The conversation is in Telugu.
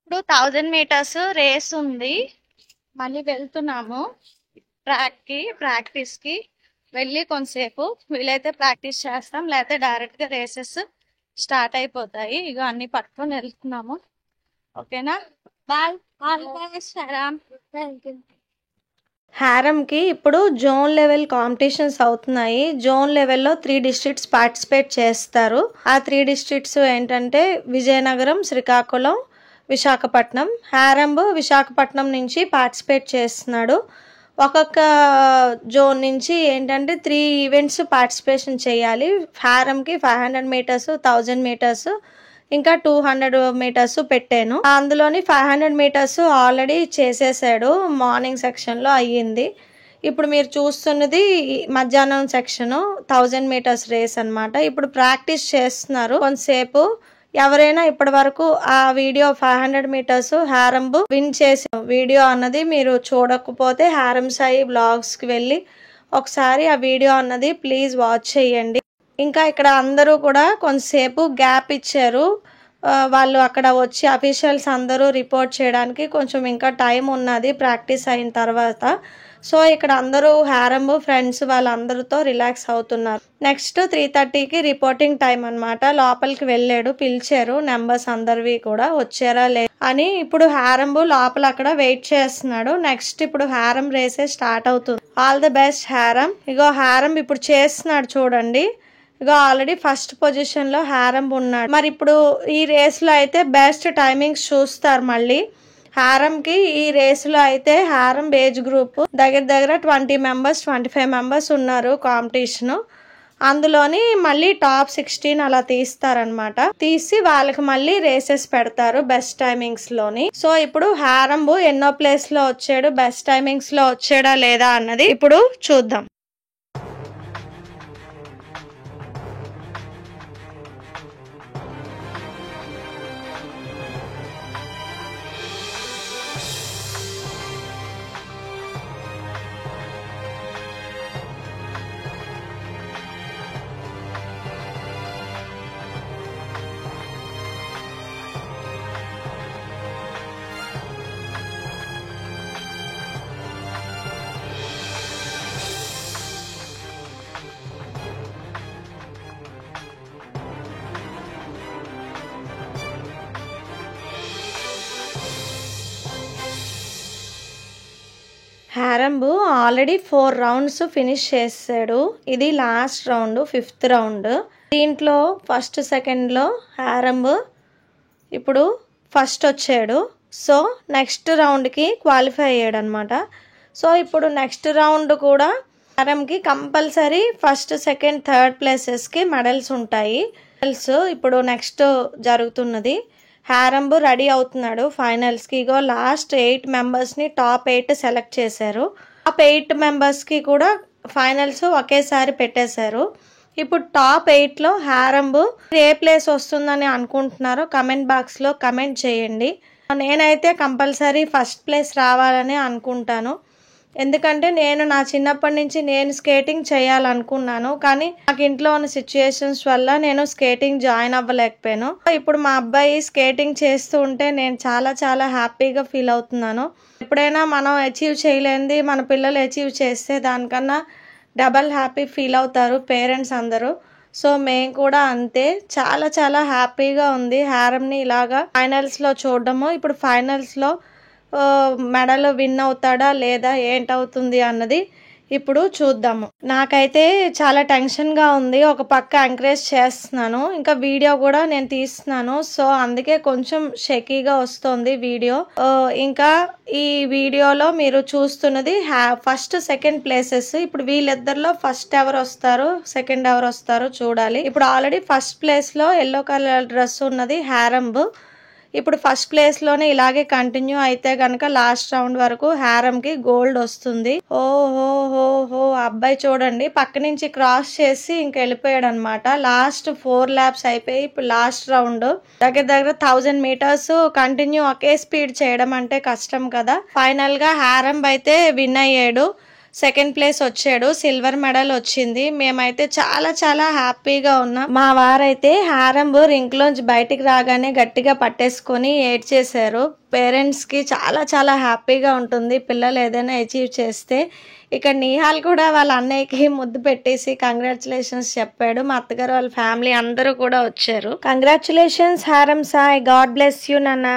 ఇప్పుడు 1000 మీటర్స్ రేస్ ఉంది. మళ్ళీ వెళ్తున్నాము ప్రాక్టీస్ కి వెళ్ళి కొంతసేపు వీలైతే ప్రాక్టీస్ చేస్తాం, లేకపోతే డైరెక్ట్ గా రేసెస్ స్టార్ట్ అయిపోతాయి. ఇక అన్ని పట్టుకొని వెళ్తున్నాము. ఓకేనా, bye. All the best Ram. హారంకి ఇప్పుడు జోన్ లెవెల్ కాంపిటీషన్స్ అవుతున్నాయి. జోన్ లెవెల్లో 3 డిస్ట్రిక్ట్స్ పార్టిసిపేట్ చేస్తారు. ఆ 3 డిస్ట్రిక్ట్స్ ఏంటంటే విజయనగరం, శ్రీకాకుళం, విశాఖపట్నం. హారంబ్ విశాఖపట్నం నుంచి పార్టిసిపేట్ చేస్తున్నాడు. ఒక్కొక్క జోన్ నుంచి ఏంటంటే 3 ఈవెంట్స్ పార్టిసిపేషన్ చేయాలి. హారంకి 500 మీటర్స్, 1000 మీటర్స్, ఇంకా 200 మీటర్స్ పెట్టాను. అందులోని 500 మీటర్స్ ఆల్రెడీ చేసేసాడు, మార్నింగ్ సెక్షన్లో అయ్యింది. ఇప్పుడు మీరు చూస్తున్నది మధ్యాహ్నం సెక్షన్ 1000 మీటర్స్ రేస్ అనమాట. ఇప్పుడు ప్రాక్టీస్ చేస్తున్నారు కొంతసేపు. ఎవరైనా ఇప్పటి వరకు ఆ వీడియో 500 మీటర్స్ హారంబ్ విన్ చేసిన వీడియో అన్నది మీరు చూడకపోతే హారం సాయి బ్లాగ్స్కి వెళ్ళి ఒకసారి ఆ వీడియో అన్నది ప్లీజ్ వాచ్ చేయండి. ఇంకా ఇక్కడ అందరూ కూడా కొంతసేపు గ్యాప్ ఇచ్చారు. వాళ్ళు అక్కడ వచ్చి అఫీషియల్స్ అందరూ రిపోర్ట్ చేయడానికి కొంచెం ఇంకా టైం ఉన్నది ప్రాక్టీస్ అయిన తర్వాత. సో ఇక్కడ అందరూ హారంబ్ ఫ్రెండ్స్ వాళ్ళందరితో రిలాక్స్ అవుతున్నారు. నెక్స్ట్ 3:30కి రిపోర్టింగ్ టైం అనమాట. లోపలికి వెళ్ళాడు, పిలిచారు నెంబర్స్ అందరివి కూడా వచ్చారా లే అని. ఇప్పుడు హారంబ్ లోపల అక్కడ వెయిట్ చేస్తున్నాడు. నెక్స్ట్ ఇప్పుడు హారం రేసే స్టార్ట్ అవుతుంది. ఆల్ ది బెస్ట్ హారం. ఇగో హారం ఇప్పుడు చేస్తున్నాడు చూడండి. ఇక ఆల్రెడీ ఫస్ట్ పొజిషన్ లో హారంబ్ ఉన్నాడు. మరి ఇప్పుడు ఈ రేస్ లో అయితే బెస్ట్ టైమింగ్స్ చూస్తారు. మళ్ళీ హారంకి ఈ రేసులో అయితే హారం ఏజ్ గ్రూప్ దగ్గర 20 మెంబర్స్ 25 మెంబర్స్ ఉన్నారు కాంపిటీషన్. అందులోని మళ్ళీ టాప్ 16 అలా తీస్తారనమాట. తీసి వాళ్ళకి మళ్ళీ రేసెస్ పెడతారు బెస్ట్ టైమింగ్స్ లోని. సో ఇప్పుడు హారంబ్ ఎన్నో ప్లేస్ లో వచ్చాడు, బెస్ట్ టైమింగ్స్ లో వచ్చాడా లేదా అన్నది ఇప్పుడు చూద్దాం. హారంబ్ ఆల్రెడీ 4 రౌండ్స్ ఫినిష్ చేసాడు. ఇది లాస్ట్ రౌండ్, 5th రౌండ్. దీంట్లో ఫస్ట్ సెకండ్లో హారంబ్ ఇప్పుడు ఫస్ట్ వచ్చాడు. సో నెక్స్ట్ రౌండ్కి క్వాలిఫై అయ్యాడు అనమాట. సో ఇప్పుడు నెక్స్ట్ రౌండ్ కూడా హారంకి కంపల్సరీ ఫస్ట్, సెకండ్, థర్డ్ ప్లేసెస్కి మెడల్స్ ఉంటాయి. మెడల్స్ ఇప్పుడు నెక్స్ట్ జరుగుతున్నది. హారంబ్ రెడీ అవుతున్నాడు ఫైనల్స్కి. ఇగో లాస్ట్ 8 మెంబర్స్ని టాప్ 8 సెలెక్ట్ చేశారు. టాప్ 8 మెంబర్స్కి కూడా ఫైనల్స్ ఒకేసారి పెట్టేశారు. ఇప్పుడు టాప్ 8లో హారంబ్ ఏ ప్లేస్ వస్తుందని అనుకుంటున్నారో కమెంట్ బాక్స్లో కమెంట్ చేయండి. నేనైతే కంపల్సరీ ఫస్ట్ ప్లేస్ రావాలని అనుకుంటాను. ఎందుకంటే నేను నా చిన్నప్పటి నుంచి నేను స్కేటింగ్ చేయాలనుకున్నాను, కానీ నాకు ఇంట్లో ఉన్న సిచ్యుయేషన్స్ వల్ల నేను స్కేటింగ్ జాయిన్ అవ్వలేకపోయాను. ఇప్పుడు మా అబ్బాయి స్కేటింగ్ చేస్తూ ఉంటే నేను చాలా చాలా హ్యాపీగా ఫీల్ అవుతున్నాను. ఎప్పుడైనా మనం అచీవ్ చేయలేనిది మన పిల్లలు అచీవ్ చేస్తే దానికన్నా డబల్ హ్యాపీ ఫీల్ అవుతారు పేరెంట్స్ అందరూ. సో మేము కూడా అంతే, చాలా చాలా హ్యాపీగా ఉంది హారంని ఇలాగా ఫైనల్స్లో చూడడము. ఇప్పుడు ఫైనల్స్లో మెడల్ విన్ అవుతాడా లేదా ఏంటవుతుంది అన్నది ఇప్పుడు చూద్దాము. నాకైతే చాలా టెన్షన్గా ఉంది. ఒక పక్క ఎంకరేజ్ చేస్తున్నాను, ఇంకా వీడియో కూడా నేను తీస్తున్నాను. సో అందుకే కొంచెం షెకీగా వస్తుంది వీడియో. ఇంకా ఈ వీడియోలో మీరు చూస్తున్నది ఫస్ట్, సెకండ్ ప్లేసెస్. ఇప్పుడు వీళ్ళిద్దరిలో ఫస్ట్ ఎవరు వస్తారు, సెకండ్ ఎవరు వస్తారో చూడాలి. ఇప్పుడు ఆల్రెడీ ఫస్ట్ ప్లేస్లో ఎల్లో కలర్ డ్రెస్ ఉన్నది హారంబ్. ఇప్పుడు ఫస్ట్ ప్లేస్లోనే ఇలాగే కంటిన్యూ అయితే కనుక లాస్ట్ రౌండ్ వరకు హారంకి గోల్డ్ వస్తుంది. ఓహో అబ్బాయి చూడండి పక్క నుంచి క్రాస్ చేసి ఇంక వెళ్ళిపోయాడు అనమాట. లాస్ట్ 4 ల్యాప్స్ అయిపోయి ఇప్పుడు లాస్ట్ రౌండ్. దగ్గర 1000 మీటర్స్ కంటిన్యూ ఒకే స్పీడ్ చేయడం అంటే కష్టం కదా. ఫైనల్ గా హారంబ్ అయితే విన్ అయ్యాడు. సెకండ్ ప్లేస్ వచ్చాడు, సిల్వర్ మెడల్ వచ్చింది. మేమైతే చాలా చాలా హ్యాపీగా ఉన్నాం. మా వారైతే హారంబు రింక్ లోంచి బయటికి రాగానే గట్టిగా పట్టేసుకొని ఏడ్చేశారు. పేరెంట్స్ కి చాలా చాలా హ్యాపీగా ఉంటుంది పిల్లలు ఏదైనా అచీవ్ చేస్తే. ఇక్కడ నిహాల్ కూడా వాళ్ళ అన్నయ్యకి ముద్దు పెట్టేసి కంగ్రాచులేషన్స్ చెప్పాడు. మా అత్తగారు వాళ్ళ ఫ్యామిలీ అందరూ కూడా వచ్చారు. కంగ్రాచులేషన్స్ హారం సాయ్, గాడ్ బ్లెస్ యూ నాన్న.